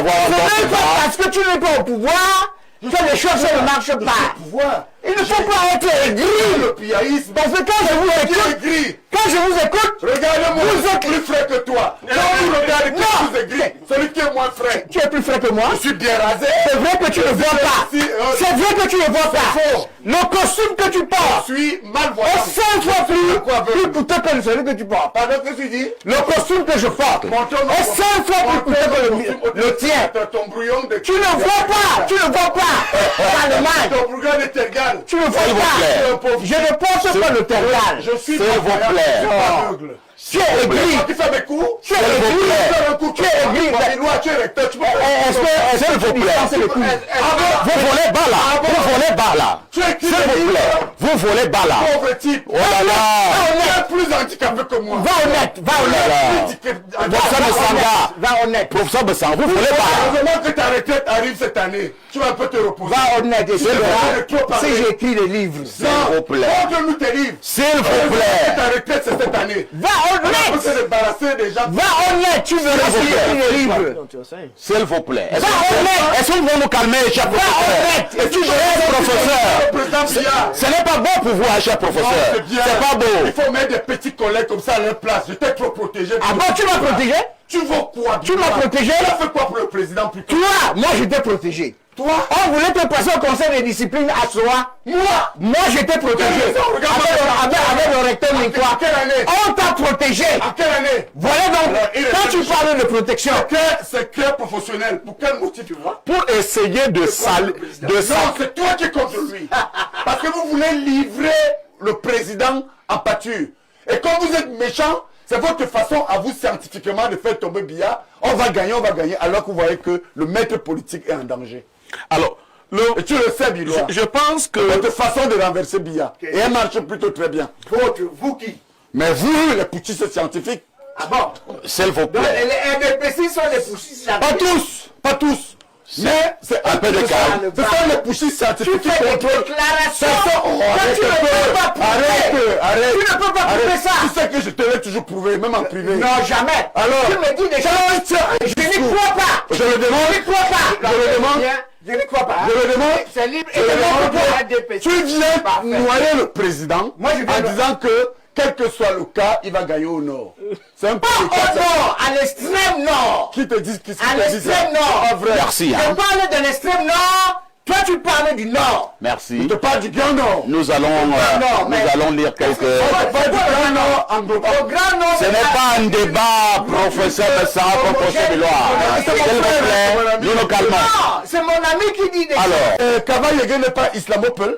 avoir un bon C'est débat. pas parce que tu n'es pas au pouvoir que les choses ne marchent pas. Il ne faut pas être aigri. Le piaïsme. Parce que quand je vous écoute, Regardez-moi, vous êtes plus frais que toi. Quand vous regardez qui vous est gris, celui qui est moins frais. Tu es plus frais que moi. Je suis bien rasé. C'est vrai que tu ne vois pas. C'est vrai que tu ne vois pas. faux. Le costume que tu portes Je suis malvoyant. est 5 fois plus coûteux que celui que tu portes. Pardon, qu'est-ce que tu dis? Le costume que je porte est 5 fois plus coûteux que le tien. Ton brouillon de... Tu ne vois pas. Tu ne vois pas. L'Allemagne. Ton brouillon de tergal. Tu ne vois S'il vous pas. plaît. Je ne pense pas le tergal. Je suis S'il vous malvoyant, plaît. je suis pas aveugle. Tu es aigri. Quand tu fais mes coups, Tu es aigri. Tu es aigri. tu es recteur, tu peux S'il vous plaît. Vous volez bas là. Vous volez bas là. Tu es qui? S'il vous plaît. Vous volez bas là. Pauvre type. Oh là là. Tu es plus handicapé que moi. Va honnête. Va honnête. Professeur Messanga. Va honnête. Professeur Messanga, vous volez bas là. Heureusement que ta retraite arrive cette année. Tu vas un peu te reposer. Va honnête. Et tu verras si j'écris des livres. S'il vous plaît. Montre-nous tes livres. S'il vous Que plaît. ta retraite c'est cette année. Va On peut honnête. se débarrasser des gens. Va honnête. Tu verras si j'écris des livres. S'il vous plaît. Est-ce honnête. que vous nous calmer, cher Va professeur? honnête. Et tu Cher verras. professeur. Le président Biya. Ce n'est pas bon pour vous, cher Non, professeur. c'est bien. C'est pas Il beau. faut mettre des petits collègues comme ça à leur place. Je t'ai trop protégé. Ah bon, tu m'as protégé? Tu vaux quoi? Tu m'as protégé? Tu as fait quoi pour le président plutôt? Toi, moi je t'ai protégé. Toi? On voulait te passer au conseil de discipline à soi. Moi je t'ai protégé. Avec le recteur Minkoua. Quelle année? On t'a protégé. À quelle année? Voilà donc, quand tu parles de protection, C'est clair professionnel. Pour quel motif tu vois? Pour essayer de salir. Non, c'est toi qui es contre lui. Parce que vous voulez livrer le président en pâture. Et comme vous êtes méchant, c'est votre façon à vous scientifiquement de faire tomber Biya. On va gagner, alors que vous voyez que le maître politique est en danger. Alors, Et tu le sais, Bilois. je pense que... Votre façon de renverser Biya. Et elle marche plutôt très bien. vous qui? Mais vous, les putschistes scientifiques, Ah bon? S'il vous plaît. Les NDPC sont les poussistes. pas tous. Mais c'est un peu de calme. Ce sont les putschistes scientifiques Tu qui fais des contrôlent. déclarations. Arrête Tu ne peux pas prouver. arrête. Tu ne peux pas prouver ça. Tu sais que je te l'ai toujours prouvé, même en privé. Non, jamais. Alors, Tu me dis des choses. Je n'y crois pas. Je le demande. Je n'y crois pas. Je le demande. Je n'y crois pas. Je le demande. C'est libre et Je le c'est demande. libre pour Tu viens Parfait. noyer le président Moi, je viens en de- disant que, quel que soit le cas, il va gagner au nord. C'est un peu Pas le cas. au nord, à l'extrême nord. Qui te dit ce qui À te dit l'extrême ça? nord. Pas vrai. Merci. Je Hein. parle de l'extrême nord. Toi, tu parles du nord. Merci. Je te parle du grand nord. Nous allons, non, mais- nous allons lire quelques... Je te parle du grand nord anglophone. Au grand nord. Ce n'est pas un débat, professeur Messanga, comme professeur Bilois. S'il vous plaît, nous nous calmons. Non, c'est mon ami qui dit des Alors, Kava Yege n'est pas islamopel.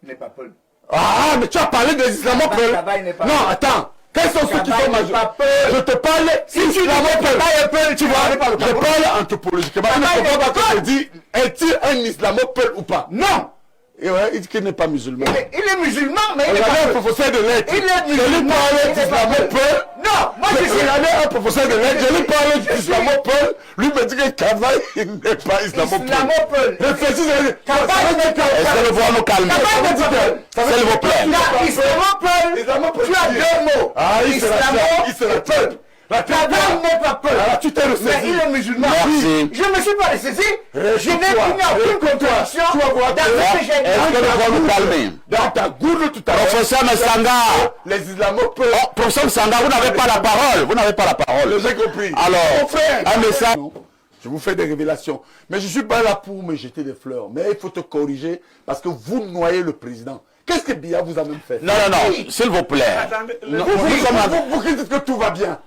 n'est pas Paul. Ah, mais tu as parlé des islamopel. Kava, il n'est pas Non, Peul. attends. Quels sont ceux qui Kava, sont il n'est majeurs? pas Peul. Je te parle islamopel. Tu vois, je parle anthropologiquement. Il Kava, ne il faut n'est pas pas que je Peul. dis, est-il un islamopel ou pas? Non. Et ouais, il dit qu'il n'est pas musulman. Il est musulman, mais il n'est Regardez pas un Peul. professeur de lettres. Il est Je lui musulman. parlais il n'est pas d'islamopel. Peul. Non, moi je suis Regardez un professeur de lettres. Je lui parlais d'islamopel. Lui me dit que Kava, il n'est pas islamopel. islamopel. Réfléchissez. Kava, il n'est pas est-ce que nous pouvons nous calmer? Kava, il n'est pas Peul. S'il vous plaît. Là, islamopel, Islamopel. tu as deux mots. Ah, il se la peuple. La Kava n'est pas Peul. Alors tu t'es Mais ressaisi. il est musulman. Merci. Je ne me suis pas ressaisi. Je n'ai Réfugie-toi. aucune contradiction Tu vas voir dans que- ce que j'ai Est-ce que nous pouvons nous calmer? Dans ta gourde tout à l'heure. Professeur Messanga. Les islamopes. Oh, professeur Messanga, vous n'avez pas la parole. Vous n'avez pas la parole. J'ai compris. Alors, Mon frère. un message. Non, je vous fais des révélations. Mais je suis pas là pour me jeter des fleurs. Mais il faut te corriger parce que vous noyez le président. Qu'est-ce que Biya vous a même fait? Non, non, non, s'il vous plaît. Vous qui dites que tout va bien.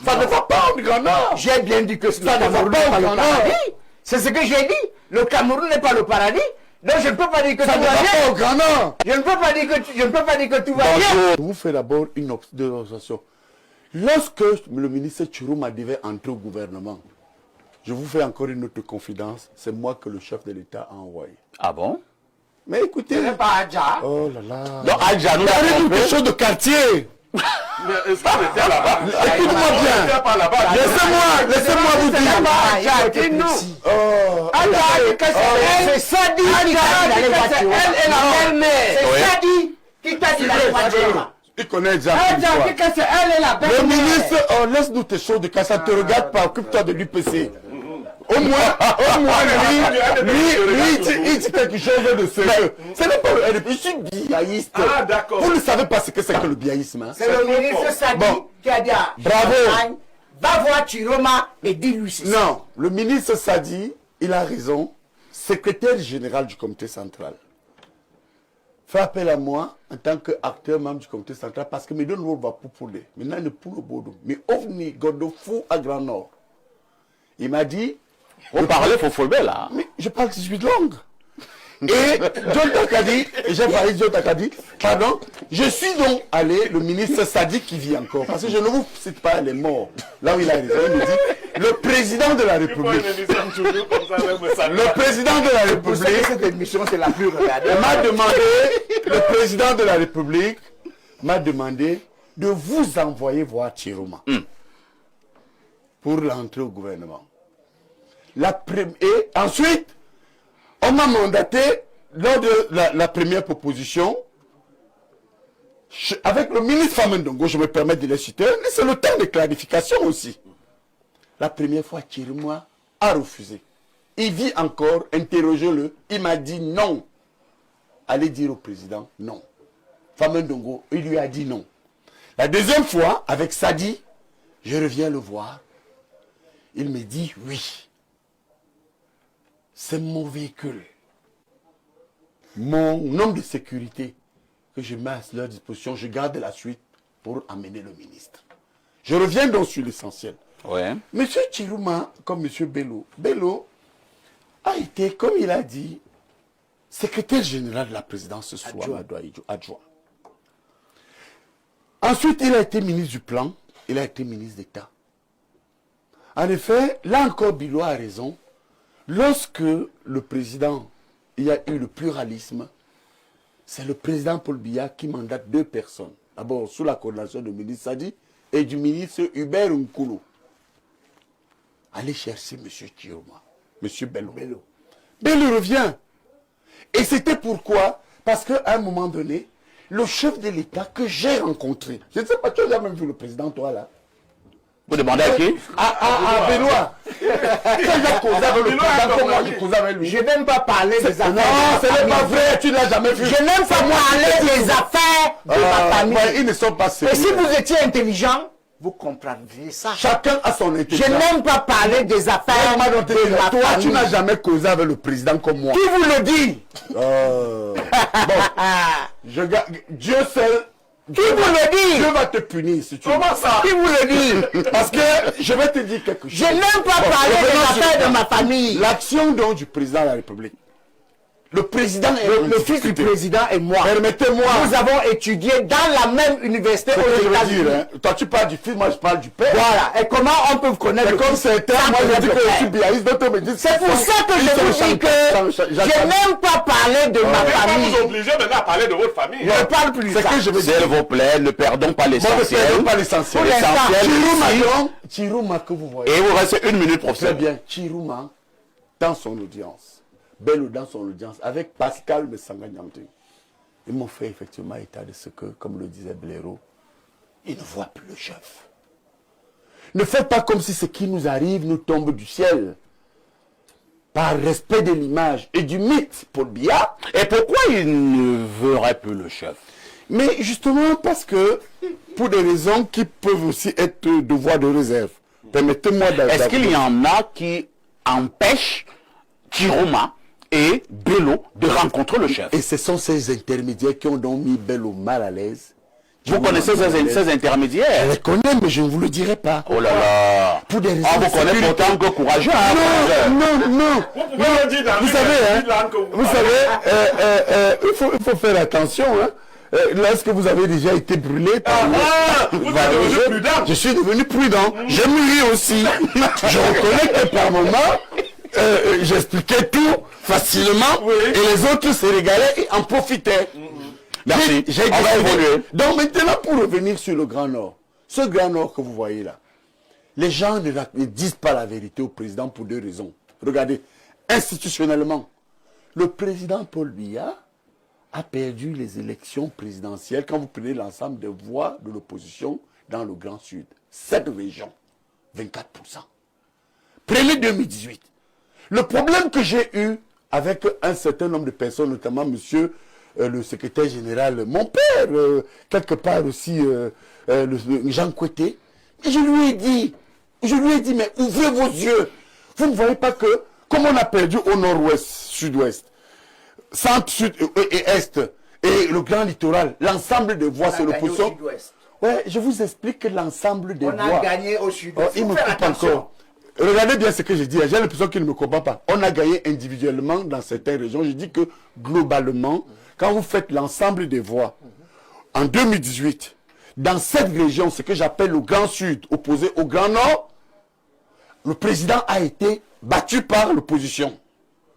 Ça ne va pas au Grand Nord. J'ai bien dit que Ça ne va Cameroun pas n'est au pas le Grand Nord. paradis. C'est ce que j'ai dit. Le Cameroun n'est pas le paradis. Donc je ne peux pas dire que Ça tout ne va va bien. pas au Grand Nord. Je ne peux pas dire que tout va bien. Je vous fais d'abord une observation. Lorsque le ministre Chiruma devait entrer au gouvernement, je vous fais encore une autre confidence, c'est moi que le chef de l'État a envoyé. Ah bon? Mais écoutez, Ce n'est pas Adja. oh là là, Donc, Adja, nous il arrive avons une question de quartier. Écoute-moi bien. Laissez-moi vous dire. Adja, dis-nous. Oh, Adja, c'est Sadi qui t'a dit d'aller voiture. Elle est la belle-mère. Oui. C'est Sadi qui t'a dit d'aller voiture. Il connaît déjà. Elle est la belle. Le ministre, oh, laisse-nous tes choses de cas, ça te regarde pas, occupe-toi de l'UPC. Au moins, lui, il dit quelque chose de sérieux. Ce n'est pas le RDP, je suis biaïste. Ah, d'accord. Vous ne savez pas ce que c'est que le biaïsme. Hein? C'est le ministre Sadi qui a dit à Bravo. Va voir Chiroma et dis-lui ceci. Non, le ministre Sadi, il a raison. Secrétaire général du comité central. Fais appel à moi en tant qu'acteur membre du comité central parce que mes deux nouveaux va pour les. Maintenant, ne pour le bodo. Mais ovni, Godofou à Grand Nord. Il m'a dit. On parlait Fofolbé là. Mais je parle 18 langues. Et John Takadi, j'ai parlé de John Takadi, pardon, je suis donc allé, le ministre Sadi qui vit encore, parce que je ne vous cite pas les morts. Là où il a raison, il me dit, le président de la République, le président de la République, Cette émission, c'est la plus regardée. m'a demandé, le président de la République m'a demandé de vous envoyer voir Chiroma pour l'entrée au gouvernement. Et ensuite, on m'a mandaté, lors de la première proposition, avec le ministre Famendongo, je me permets de les citer, mais c'est le temps de clarification aussi. La première fois, Chiroma a refusé. Il vit encore, interrogez-le, il m'a dit non. Allez dire au président non. Famendongo, il lui a dit non. La deuxième fois, avec Sadi, je reviens le voir. Il me dit oui. C'est mon véhicule, mon homme de sécurité que je mets à leur disposition. Je garde la suite pour amener le ministre. Je reviens donc sur l'essentiel. Ouais. Monsieur Chiroma, comme Monsieur Bello, Bello a été, comme il a dit, secrétaire général de la présidence ce soir, adjoint. Ensuite, il a été ministre du Plan, il a été ministre d'État. En effet, là encore, Bello a raison. Lorsque le président, il y a eu le pluralisme, c'est le président Paul Biya qui mandate deux personnes. D'abord, sous la coordination du ministre Sadi et du ministre Hubert Nkulu. Allez chercher M. Chiroma, M. Bello. Bello revient. Et c'était pourquoi? Parce qu'à un moment donné, le chef de l'État que j'ai rencontré, je ne sais pas, tu as jamais vu le président, toi, là? Vous demandez à qui? À Benoît. Quand il a causé avec le président, comme moi, j'ai causé avec lui. Je n'ai même pas parlé des affaires. Non, ce n'est pas vrai, tu ne l'as jamais vu. Je n'ai même pas parlé des affaires de ma famille. Ouais, ils ne sont pas sérieux. Et si vous étiez intelligent, vous comprendriez ça. Chacun a son Je intelligence. n'ai même pas parlé des affaires de ma Toi, tu famille. n'as jamais causé avec le président comme moi. Qui vous le dit? Bon, Dieu seul. Qui vous le dit? Dieu va te punir si tu. Comment ça? Qui vous le dit? Parce que je vais te dire quelque chose. Je n'ai même pas parlé des affaires de ma famille. L'action donc du président de la République. Le président est Le fils du président et moi, Permettez-moi. nous avons étudié dans la même université C'est ce aux que je veux États-Unis. dire. Hein. Toi, tu parles du fils, moi, je parle du père. Voilà. Et comment on peut connaître C'est le comme fils certains, sans moi je connaître dis le que je père? suis biaïste, d'autres me disent C'est pour ça que je vous dis que je n'ai même pas parlé de ma Mais pas famille. vous obliger maintenant à parler de votre famille. Je ne parle plus de C'est ça. que je veux dire. S'il vous plaît, ne perdons pas Moi, ne l'essentiel. perdons pas l'essentiel. Pour l'instant, L'essentiel, Chiroma que vous voyez. et il vous reste 1 minute, Très professeur. bien. Chiroma, dans son audience, Bello dans son audience, avec Pascal Messanga Nyamte, ils m'ont fait effectivement état de ce que, comme le disait Blaireau, ils ne voient plus le chef. Ne faites pas comme si ce qui nous arrive nous tombe du ciel. Par respect de l'image et du mythe, Paul Biya. Et pourquoi il ne verrait plus le chef? Mais justement parce que, pour des raisons qui peuvent aussi être de voie de réserve. Permettez-moi d'avoir... Est-ce qu'il y en a qui empêchent Chiroma et Bello de rencontrer le chef? Et ce sont ces intermédiaires qui ont donc mis Bello mal à l'aise. Vous connaissez ces Je intermédiaires? les connais, mais je ne vous le dirai pas. Oh là là! Pour des raisons On vous de connaît sécurité. pourtant que courageux, hein, professeur. Non. Vous pouvez le dire dans Vous une savez, langue que vous savez, il faut faire attention. Hein. Lorsque vous avez déjà été brûlé par vous êtes devenu prudent. je suis devenu prudent. J'ai mûri aussi. Je reconnais que par moment, j'expliquais tout facilement et les autres se régalaient et en profitaient. Merci. J'ai On va décidé. évoluer. Donc maintenant, pour revenir sur le Grand Nord, ce Grand Nord que vous voyez là, les gens ne disent pas la vérité au président pour deux raisons. Regardez, institutionnellement, le président Paul Biya a perdu les élections présidentielles quand vous prenez l'ensemble des voix de l'opposition dans le Grand Sud. 7 régions, 24%. Prenez 2018. Le problème que j'ai eu avec un certain nombre de personnes, notamment monsieur le secrétaire général, mon père, quelque part aussi, Jean Koueté, je lui ai dit, mais ouvrez vos yeux. Vous ne voyez pas que, comme on a perdu au nord-ouest, sud-ouest, centre, sud et est, et le grand littoral, l'ensemble des voix, c'est l'opposition. Ouais, je vous explique que l'ensemble des voix. On a gagné au sud-ouest. Il me coupe encore. Regardez bien ce que je dis. J'ai l'impression qu'il ne me comprend pas. On a gagné individuellement dans certaines régions. Je dis que globalement, quand vous faites l'ensemble des voix, en 2018, dans cette région, ce que j'appelle le Grand Sud, opposé au Grand Nord, le président a été battu par l'opposition.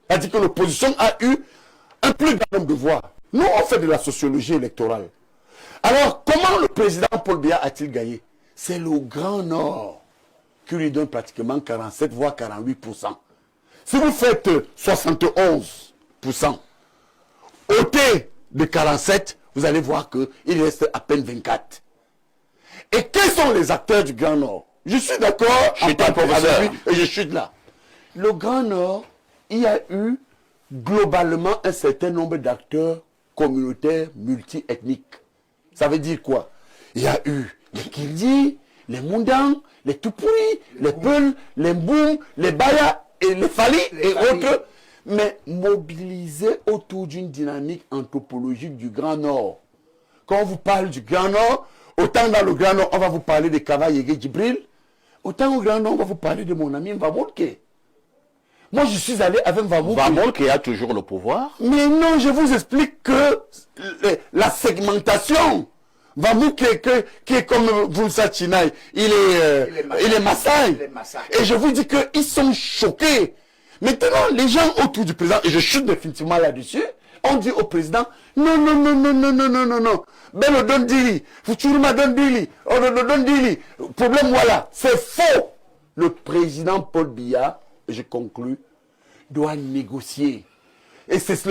C'est-à-dire que l'opposition a eu un plus grand nombre de voix. Nous, on fait de la sociologie électorale. Alors, comment le président Paul Biya a-t-il gagné? C'est le Grand Nord qui lui donne pratiquement 47 voire 48%. Si vous faites 71%, ôtez de 47, vous allez voir qu'il reste à peine 24. Et quels sont les acteurs du Grand Nord? Je suis d'accord avec lui et je suis là. Le Grand Nord, il y a eu globalement un certain nombre d'acteurs communautaires multi-ethniques. Ça veut dire quoi? Il y a eu les Kirdi, les Mundang, les Tupuri, les Peuls, les Mboum, les Baya et les Fali et autres, mais mobilisés autour d'une dynamique anthropologique du Grand Nord. Quand on vous parle du Grand Nord, autant dans le Grand Nord, on va vous parler de Kava Yege Djibril, autant au Grand Nord, on va vous parler de mon ami Mvamolke. Moi, je suis allé avec Mvamolke. Mvamolke a toujours le pouvoir. Mais non, je vous explique que la segmentation, Mvamolke, qui est comme Vulsa Chinaï, il est Maasai. Et je vous dis qu'ils sont choqués. Maintenant, les gens autour du président, et je chute définitivement là-dessus, on dit au président, non. Bello don dili, Futuruma don dili, don dili. Problème, voilà, c'est faux. Le président Paul Biya, je conclus, doit négocier. Et c'est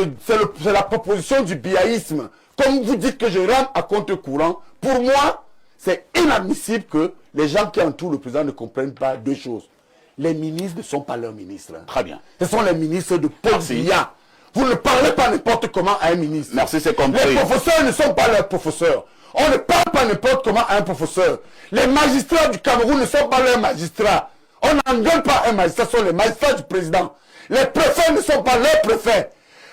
la proposition du biaïsme. Comme vous dites que je rame à contre-courant, pour moi, c'est inadmissible que les gens qui entourent le président ne comprennent pas deux choses. Les ministres ne sont pas leurs ministres. Très bien. Ce sont les ministres de Paul Biya. Vous ne parlez pas n'importe comment à un ministre. Merci, c'est compris. Les professeurs ne sont pas leurs professeurs. On ne parle pas n'importe comment à un professeur. Les magistrats du Cameroun ne sont pas leurs magistrats. On n'engueule pas un magistrat, ce sont les magistrats du président. Les préfets ne sont pas leurs préfets.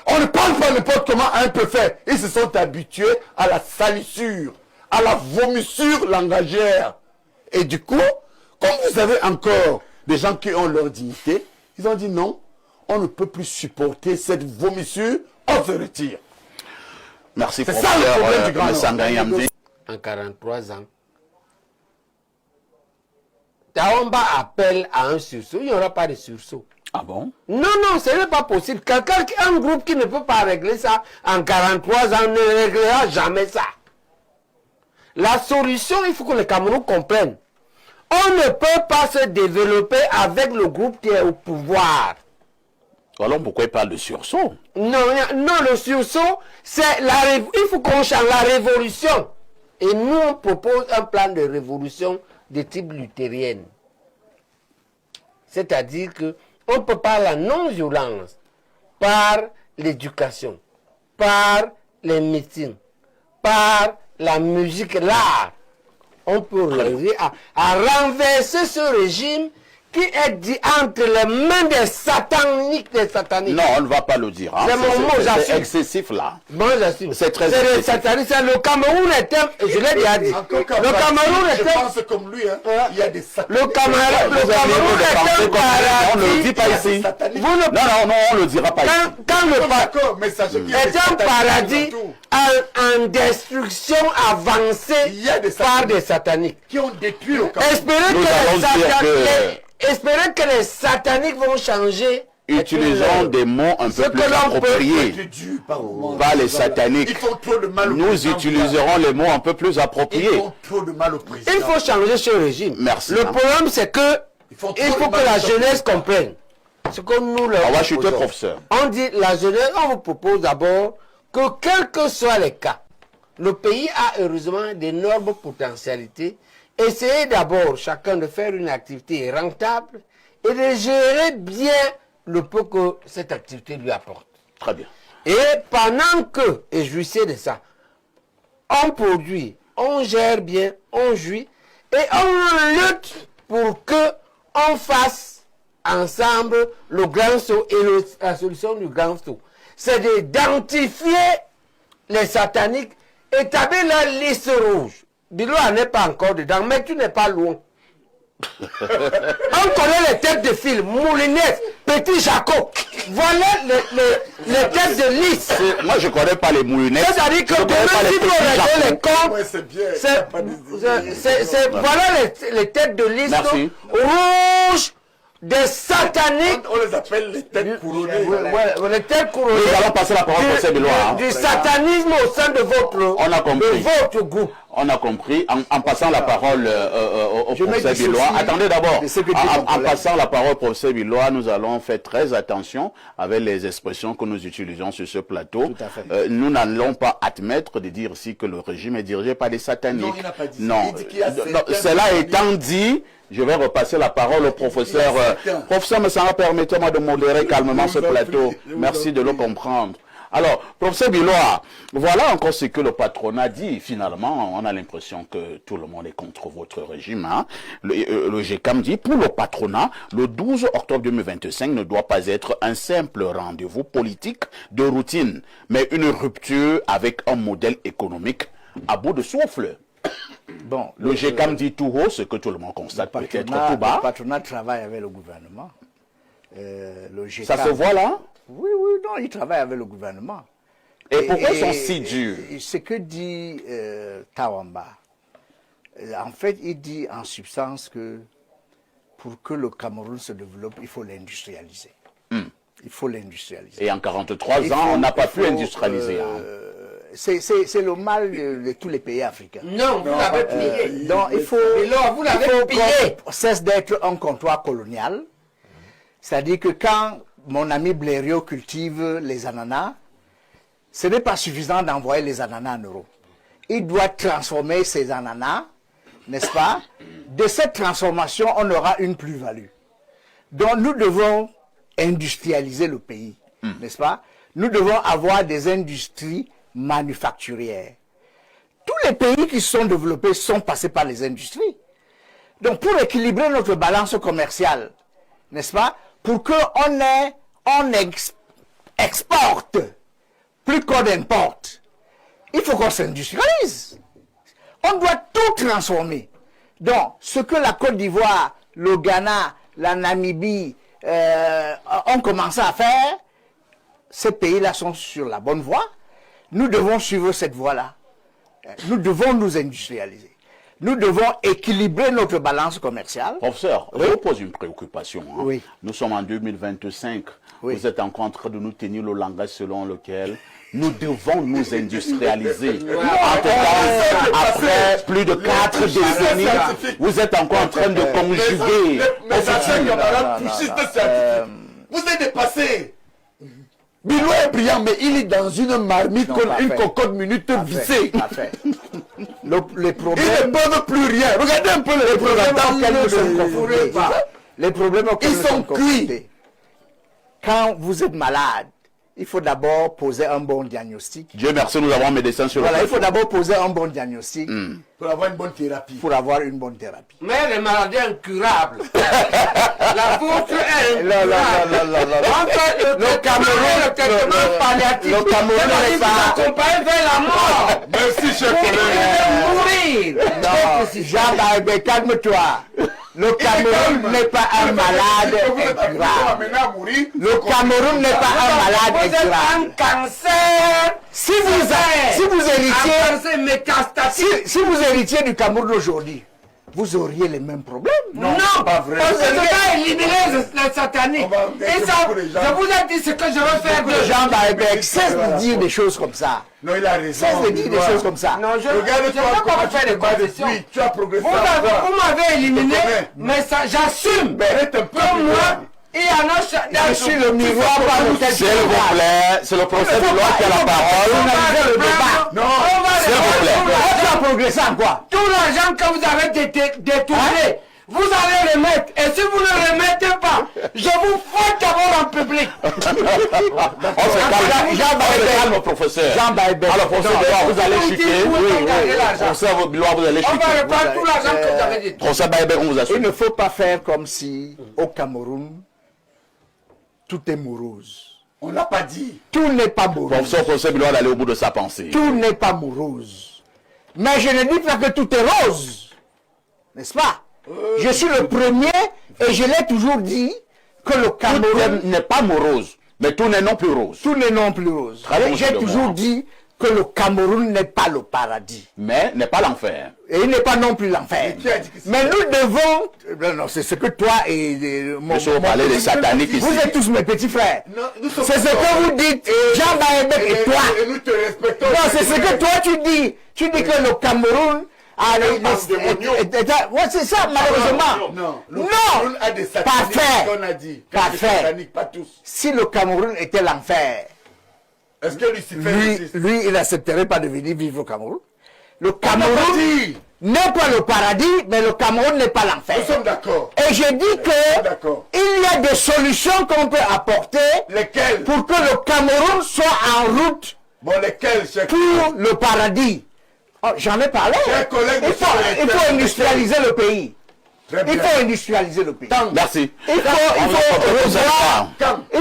On ne parle pas n'importe comment à un préfet. Ils se sont habitués à la salissure, à la vomissure langagière. Et du coup, comme vous avez encore des gens qui ont leur dignité, ils ont dit non, on ne peut plus supporter cette vomissure, on se retire. Merci, c'est ça le problème du Grand Nord. En 43 ans, Taomba appelle à un sursaut, il n'y aura pas de sursaut. Ah bon? Non, ce n'est pas possible. Un groupe qui ne peut pas régler ça en 43 ans ne réglera jamais ça. La solution, il faut que le Cameroun comprenne. On ne peut pas se développer avec le groupe qui est au pouvoir. Alors pourquoi il parle de sursaut? Non, le sursaut, c'est il faut qu'on change la révolution. Et nous, on propose un plan de révolution de type luthérienne. C'est-à-dire que on peut par la non-violence, par l'éducation, par les meetings, par la musique, l'art, on peut réussir à renverser ce régime qui est dit entre les mains des sataniques. Non, on ne va pas le dire. Hein. C'est excessif là. Bon, j'assume. C'est très excessif. C'est les sataniques. Le Cameroun est un... Je l'ai déjà dit. Le Cameroun est un... Je pense comme lui, hein. Il y a des sataniques. Le Cameroun est un paradis. On ne le dit pas ici. Non, on ne le dira pas ici. Quand le est un paradis en destruction avancée par des sataniques. Qui ont détruit le Cameroun. Espérons que les sataniques vont changer. Utilisons des mots un peu plus appropriés. Pas les sataniques. Nous utiliserons les mots un peu plus appropriés. Ils font trop de mal au président. Il faut changer ce régime. Merci. Le problème, c'est que il faut que la jeunesse comprenne. Ce que nous leur proposons. professeur. On dit la jeunesse, on vous propose d'abord que quels que soient les cas, le pays a heureusement d'énormes potentialités. Essayez d'abord chacun de faire une activité rentable et de gérer bien le peu que cette activité lui apporte. Très bien. Et pendant que, et jouissez de ça, on produit, on gère bien, on jouit, et on lutte pour que on fasse ensemble le grand saut et la solution du grand saut. C'est d'identifier les sataniques, établir la liste rouge. Biloua n'est pas encore dedans, mais tu n'es pas loin. On connaît les têtes de file, Moulinette, Petit Jacob. Voilà les têtes de liste. Moi, je ne connais pas les Moulinettes. C'est-à-dire que demain, si vous regardez les comptes, Ouais, c'est bien. voilà les têtes de liste Merci. rouges des sataniques. On les appelle les têtes couronnées. Les têtes couronnées. Nous allons passer la parole pour ces Bilois. Du satanisme au sein de votre, On a compris. de votre groupe. On a compris. En passant la parole au professeur Bilois. Attendez d'abord. En passant la parole au professeur Bilois, nous allons faire très attention avec les expressions que nous utilisons sur ce plateau. Tout à fait. Nous n'allons pas admettre de dire ici que le régime est dirigé par des sataniques. Non, il n'a pas dit ça. Non. Il dit qu'il y a Non, certains cela étant dit, je vais repasser la parole au professeur. Professeur Messara, permettez-moi de modérer calmement ce plateau. Merci de le comprendre. Alors, professeur Bilois, voilà encore ce que le patronat dit. Finalement, on a l'impression que tout le monde est contre votre régime. Hein. Le GECAM dit, pour le patronat, le 12 octobre 2025 ne doit pas être un simple rendez-vous politique de routine, mais une rupture avec un modèle économique à bout de souffle. Bon, Le GECAM dit tout haut, ce que tout le monde constate peut-être tout bas. Le patronat travaille avec le gouvernement. Le GECAM, Ça se voit là? Oui, non, il travaille avec le gouvernement. Et pourquoi ils sont si durs? Ce que dit Tawamba, en fait, il dit en substance que pour que le Cameroun se développe, il faut l'industrialiser. Il faut l'industrialiser. Et en 43 ans, on n'a pas pu industrialiser. C'est le mal de tous les pays africains. Non, vous l'avez pillé. Donc il faut, vous l'avez pillé. qu'on cesse d'être un comptoir colonial. C'est-à-dire que quand mon ami Blériot cultive les ananas, ce n'est pas suffisant d'envoyer les ananas en Europe. Il doit transformer ces ananas, n'est-ce pas? De cette transformation, on aura une plus-value. Donc nous devons industrialiser le pays, n'est-ce pas? Nous devons avoir des industries manufacturières. Tous les pays qui sont développés sont passés par les industries. Donc pour équilibrer notre balance commerciale, n'est-ce pas? Pour qu'on exporte plus qu'on importe, il faut qu'on s'industrialise. On doit tout transformer. Donc, ce que la Côte d'Ivoire, le Ghana, la Namibie ont commencé à faire, ces pays-là sont sur la bonne voie. Nous devons suivre cette voie-là. Nous devons nous industrialiser. Nous devons équilibrer notre balance commerciale. Professeur, je vous pose une préoccupation. Hein. Oui. Nous sommes en 2025. Oui. Vous êtes encore en train de nous tenir le langage selon lequel nous devons nous industrialiser. En tout cas, après plus de 4 décennies, vous êtes encore en train de conjuguer. Mais anciens camarades poussistes scientifiques, vous êtes dépassés. Bilou est brillant, mais il est dans une marmite, une cocotte minute vissée. Les problèmes, Ils ne peuvent plus rien. Regardez un peu les représentants auxquels nous sommes confrontés. les problèmes auxquels Ils nous sont sommes confrontés. cuits. Quand vous êtes malade, il faut d'abord poser un bon diagnostic. Dieu merci, nous avons un médecin sur Voilà, le il faut plateau. d'abord poser un bon diagnostic Pour avoir une bonne thérapie. pour avoir une bonne thérapie. Mais les maladies incurables. La vôtre est incurable. En fait, le Cameroun, le traitement palliatif, le Cameroun c'est-à-dire n'est pas- vous accompagnez vers la mort. Merci, cher Vous collègue. pouvez mourir. Non, Jean-Barbé, calme-toi. Le Cameroun n'est pas un malade incurable. Le Cameroun n'est pas un malade Vous êtes incurable. un cancer. Si vous héritiez, Un cancer métastatique. si vous héritiez du Cameroun aujourd'hui, vous auriez les mêmes problèmes. Non, pas vrai. parce que je vais éliminer les sataniques. On va Et mettre ça, beaucoup de gens. je vous ai dit ce que je vais faire de Jean-Barbé, cesse de dire des choses comme ça. Non, il a raison. Cesse de dire des choses comme ça. Non, je Regarde-toi ne peux comment pas tu faire des te bats concessions. depuis. Tu as progressé. Vous m'avez éliminé, Je te connais. mais ça, j'assume. Mais arrête un peu. Comme moi, il y Je suis le miroir par lequel S'il vous plaît, c'est le professeur Biloa qui a la parole. le débat. Non, S'il vous plaît. On va progresser en quoi? Tout l'argent que vous avez détourné, vous allez remettre. Et si vous ne remettez pas, je vous fous d'abord en public. On se calme. Calme, professeur. Jean Baïbek. Alors, professeur Biloa, vous allez Vous chuter. dites, vous gardez l'argent. Professeur Biloa, vous allez On va chuter. reprendre tout l'argent que vous avez dit. Professeur Baïbek, on vous Il assure. ne faut pas faire comme si au Cameroun, tout est morose. on l'a pas dit. Tout n'est pas morose. Professeur Biloa d'aller au bout de sa pensée. Tout n'est pas morose. Mais je ne dis pas que tout est rose. N'est-ce pas? Je suis le premier et je l'ai toujours dit que le Tout Cameroun, n'est pas morose, mais tout n'est non plus rose. tout n'est non plus rose. Très bon, J'ai monsieur toujours Lemoine. dit que le Cameroun n'est pas le paradis. Mais n'est pas l'enfer. Et il n'est pas non plus l'enfer. qui a dit que c'est Mais nous devons... Non, c'est ce que toi et mon... Monsieur, vous parlez des sataniques ici. Vous êtes tous mes petits frères. Non, nous sommes C'est ce d'accord. que vous dites, Jean Baïbek et toi. Et nous te respectons. Non, c'est ce que toi tu dis. Tu dis que le Cameroun a les... Ouais, c'est ça, malheureusement. Non, le Non. Cameroun a des sataniques, Parfait. qu'on a dit. Parfait. Des sataniques, pas tous. Si le Cameroun était l'enfer, Est-ce que Lucifer existe? lui, il n'accepterait pas de venir vivre au Cameroun. Le On l'a pas Cameroun dit. n'est pas le paradis, mais le Cameroun n'est pas l'enfer. Nous sommes d'accord. Et je dis que D'accord. il y a des solutions qu'on peut apporter Lesquels? pour que le Cameroun soit en route Bon, lesquels, chers pour le paradis. Oh, j'en ai parlé. Chers collègues, Il monsieur faut industrialiser le pays. Très Il bien. faut industrialiser le pays. Merci. Il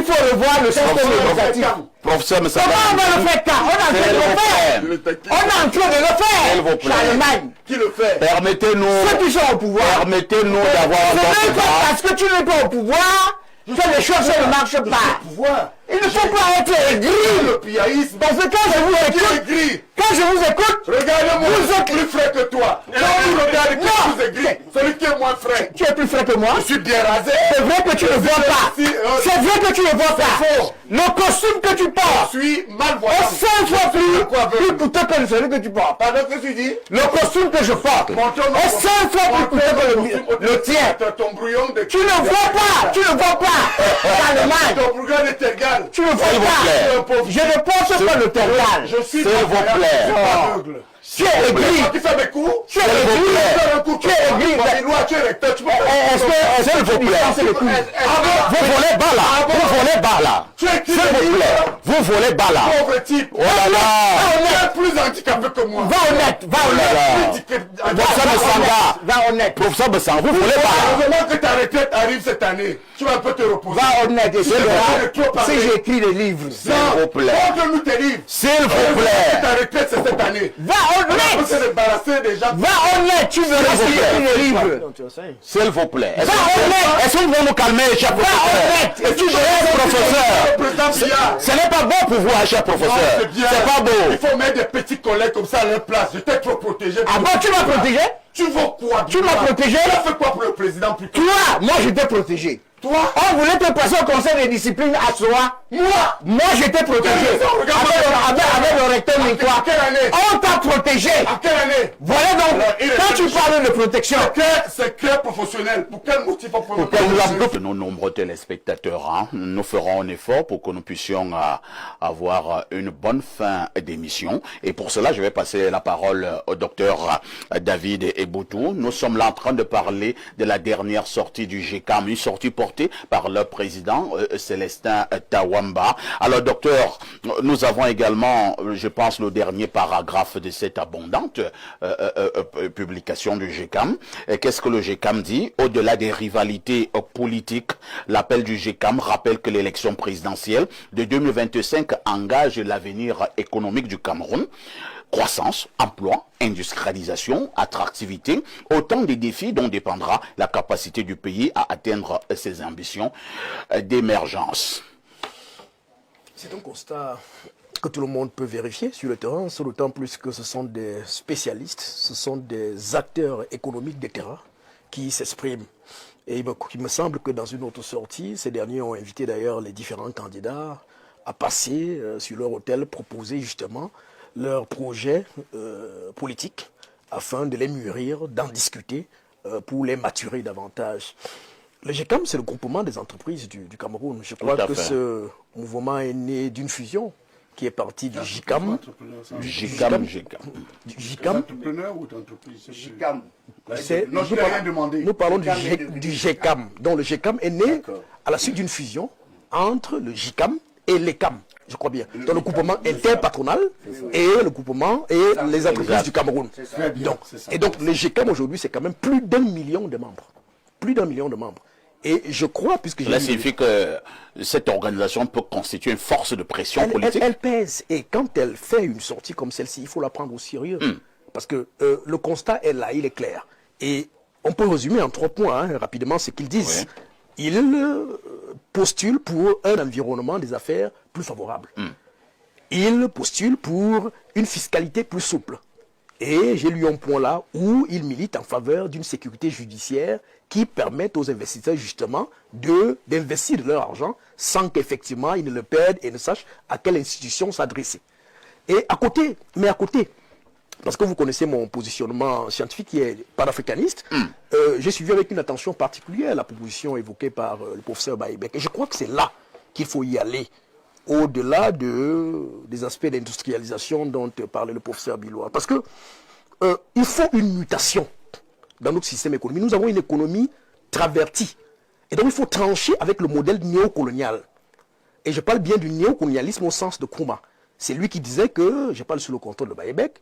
faut revoir le système éducatif. Professeur Moussa. Comment on va le faire quand? On est en train de le faire. On est en train de le S'il vous faire. plaît. Charlemagne. Qui le fait? Permettez-nous Ceux qui sont au pouvoir. d'avoir un Ce bon n'est pas débat. parce que tu n'es pas au pouvoir que les choses ne marchent pas. Pouvoir. Il ne faut pas être aigri. Le piaïsme. Parce que quand je vous Qui est écoute, gris? quand je vous écoute, Regardez-moi, Vous êtes- plus frais que toi. Quand vous regardez qui Non. vous est gris, celui qui est moins frais. tu es plus frais que moi. Je suis bien rasé. C'est vrai que tu ne vois pas. C'est vrai que tu ne vois pas. faux. Le costume que tu portes Je suis est malvoyant. 5 fois Quoi, aveugle? plus coûteux que celui que tu portes. Pardon, qu'est-ce que tu dis? Le costume que je porte est 5 fois plus coûteux que le tien. Ton brouillon de... Tu ne vois pas. Tu ne vois pas. Charlemagne. Ton brouillon de Tergal. Tu ne vois S'il vous pas. plaît. Je ne pense pas le terminal. Je suis S'il vous malvoyant, plaît. je suis pas aveugle. Tu es aigri. Toi qui fais mes coups, Tu es S'il vous aigri. plaît. tu fais un coup. Tu es aigri. Babinois, tu es recteur, tu peux faire... Est-ce S'il que vous tu plaît. distances les couilles? Vous volez bas là. Vous volez bas là. Tu es qui S'il vous plaît. Vous volez bas là. pauvre type. Oh là là. Tu es plus handicapé que moi. Va honnête. Va Oh là honnête. là. Professeur Messanga. Va honnête. Professeur Messanga, vous volez bas là. Heureusement que ta retraite arrive cette année. Tu vas un peu te reposer. Va honnête. Et tu C'est verras vrai, trop parlé. si j'écris des livres. S'il vous plaît. Montre-nous tes livres. S'il vous Ta plaît. retraite, c'est cette année. Va On peut honnête. se débarrasser des gens. Va honnête. Tu verras S'il si vous plaît. j'écris des livres. S'il vous plaît. Est-ce Va honnête. que vous pouvez nous calmer, cher Va professeur? honnête. Et tu verras Le Professeur. président Biya. Ce n'est pas bon pour vous, cher professeur. C'est bien. C'est pas beau. Il faut mettre des petits collègues comme ça à leur place. Je t'ai trop protégé. Ah bon, tu m'as protégé? Tu vaux quoi? Tu m'as protégé? Tu as fait quoi pour le président plutôt? Toi, moi je t'ai protégé. Toi? On voulait te passer au conseil de discipline à soi. Moi je t'ai protégé. Quelle raison? Regarde, Avec le recteur Mintois. quelle année? On t'a protégé. À quelle année? Voilà donc, Alors, il est- quand tu parles de protection, C'est clair professionnel. Pour quel motif on peut De nos nombreux téléspectateurs, hein, nous ferons un effort pour que nous puissions avoir une bonne fin d'émission. Et pour cela, je vais passer la parole au docteur David Eboutou. Nous sommes là en train de parler de la dernière sortie du GECAM, une sortie portée par le président Célestin Tawamba. Alors, docteur, nous avons également, je pense, le dernier paragraphe de cette abondante publication du GECAM. Qu'est-ce que le GECAM dit? Au-delà des rivalités politiques, l'appel du GECAM rappelle que l'élection présidentielle de 2025 engage l'avenir économique du Cameroun. Croissance, emploi, industrialisation, attractivité, autant de défis dont dépendra la capacité du pays à atteindre ses ambitions d'émergence. C'est un constat que tout le monde peut vérifier sur le terrain, d'autant plus que ce sont des spécialistes, ce sont des acteurs économiques de terrain qui s'expriment. Et il me semble que dans une autre sortie, ces derniers ont invité d'ailleurs les différents candidats à passer sur leur hôtel, proposer justement leurs projets politiques afin de les mûrir, d'en discuter pour les maturer davantage. Le GECAM, c'est le groupement des entreprises du Cameroun. Je crois que ce mouvement est né d'une fusion qui est partie du GICAM. Du GICAM. Du GICAM. Entrepreneur ou d'entreprise? GICAM. Nous parlons du GECAM. Donc le GECAM est né à la suite d'une fusion entre le GICAM et l'ECAM, je crois bien. Donc le groupement interpatronal et le groupement et les entreprises du Cameroun. Donc le GECAM aujourd'hui, c'est quand même plus d'1 million de membres. Plus d'1 million de membres. Et je crois, puisque cela signifie que cette organisation peut constituer une force de pression politique. Elle pèse. Et quand elle fait une sortie comme celle-ci, il faut la prendre au sérieux. Parce que le constat est là, il est clair. Et on peut résumer en 3 points, rapidement, ce qu'ils disent. Oui. Ils postulent pour un environnement des affaires plus favorable. Ils postulent pour une fiscalité plus souple. Et j'ai lu un point là où ils militent en faveur d'une sécurité judiciaire qui permette aux investisseurs justement d'investir de leur argent sans qu'effectivement ils ne le perdent et ne sachent à quelle institution s'adresser. Et à côté, parce que vous connaissez mon positionnement scientifique qui est panafricaniste, j'ai suivi avec une attention particulière la proposition évoquée par le professeur Baïbek. Et je crois que c'est là qu'il faut y aller, au-delà des aspects d'industrialisation dont parlait le professeur Bilois. Parce que il faut une mutation dans notre système économique. Nous avons une économie travertie. Et donc il faut trancher avec le modèle néocolonial. Et je parle bien du néocolonialisme au sens de Nkrumah. C'est lui qui disait que, je parle sous le contrôle de Baïbek,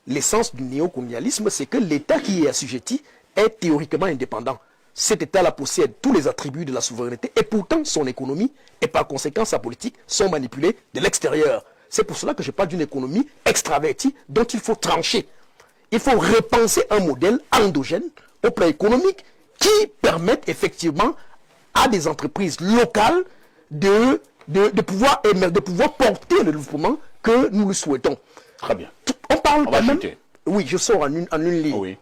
l'essence du néocolonialisme, c'est que l'État qui est assujetti est théoriquement indépendant. Cet État-là possède tous les attributs de la souveraineté et pourtant son économie et par conséquent sa politique sont manipulés de l'extérieur. C'est pour cela que je parle d'une économie extravertie dont il faut trancher. Il faut repenser un modèle endogène au plan économique qui permette effectivement à des entreprises locales de pouvoir émerger, de pouvoir porter le développement que nous le souhaitons. Très bien. On parle quand même... Oui, je sors en une ligne. Oui.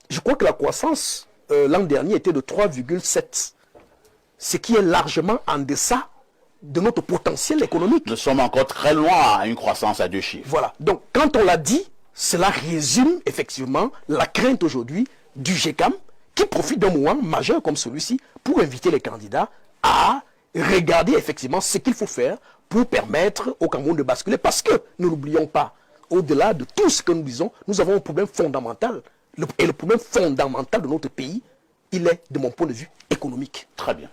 Je crois que la croissance l'an dernier était de 3,7. Ce qui est largement en deçà de notre potentiel économique. Nous sommes encore très loin à une croissance à 2 chiffres. Voilà. Donc, quand on l'a dit, cela résume effectivement la crainte aujourd'hui du GECAM qui profite d'un moment majeur comme celui-ci pour inviter les candidats à regarder effectivement ce qu'il faut faire pour permettre au Cameroun de basculer. Parce que, ne l'oublions pas, au-delà de tout ce que nous disons, nous avons un problème fondamental. Et le problème fondamental de notre pays, il est, de mon point de vue, économique. Très bien.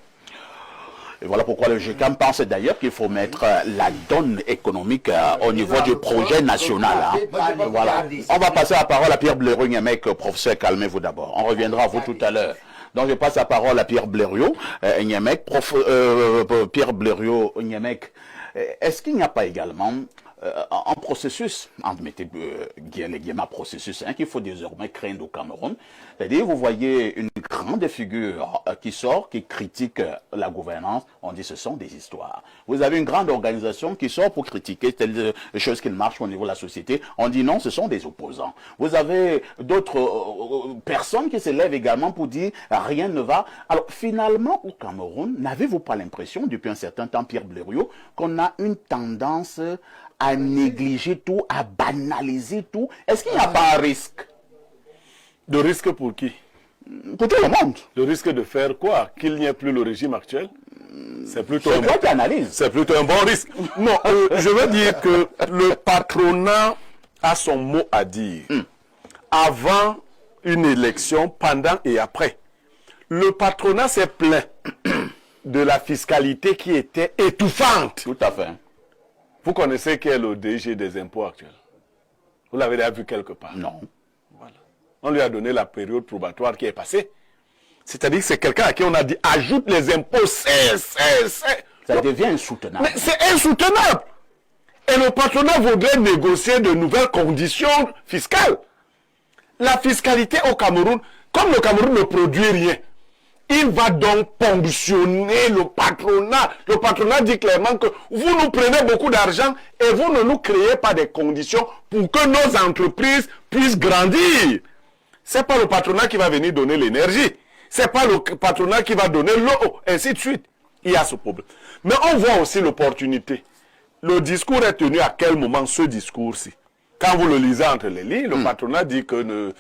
Et voilà pourquoi le GECAM pense d'ailleurs qu'il faut mettre la donne économique au niveau du projet national. Voilà. On va passer la parole à Pierre Blériot-Nyemek. Professeur, calmez-vous d'abord. On reviendra à vous tout à l'heure. Donc je passe la parole à Pierre Blériot-Nyemek. Pierre Blériot-Nyemek, est-ce qu'il n'y a pas également un processus, mettez les guillemets processus, qu'il faut désormais craindre au Cameroun? C'est-à-dire, vous voyez une grande figure qui sort, qui critique la gouvernance, on dit ce sont des histoires. Vous avez une grande organisation qui sort pour critiquer telle chose qui marche au niveau de la société, on dit non, ce sont des opposants. Vous avez d'autres personnes qui se lèvent également pour dire rien ne va. Alors finalement, au Cameroun, n'avez-vous pas l'impression, depuis un certain temps, Pierre Blériot, qu'on a une tendance à négliger tout, à banaliser tout? Est-ce qu'il n'y a pas un risque? De risque pour qui? Pour tout le monde. Le risque de faire quoi? Qu'il n'y ait plus le régime actuel? C'est plutôt C'est plutôt un bon risque. Non, je veux dire que le patronat a son mot à dire. Avant une élection, pendant et après. Le patronat s'est plaint de la fiscalité qui était étouffante. Tout à fait. Vous connaissez qui est le DG des impôts actuels? Vous l'avez déjà vu quelque part? Non. Voilà. On lui a donné la période probatoire qui est passée. C'est-à-dire que c'est quelqu'un à qui on a dit ajoute les impôts, Ça devient insoutenable. Mais c'est insoutenable. Et le patronat voudrait négocier de nouvelles conditions fiscales. La fiscalité au Cameroun, comme le Cameroun ne produit rien, il va donc ponctionner le patronat. Le patronat dit clairement que vous nous prenez beaucoup d'argent et vous ne nous créez pas des conditions pour que nos entreprises puissent grandir. Ce n'est pas le patronat qui va venir donner l'énergie. Ce n'est pas le patronat qui va donner l'eau, ainsi de suite. Il y a ce problème. Mais on voit aussi l'opportunité. Le discours est tenu à quel moment, ce discours-ci? Quand vous le lisez entre les lignes, le patronat dit que ne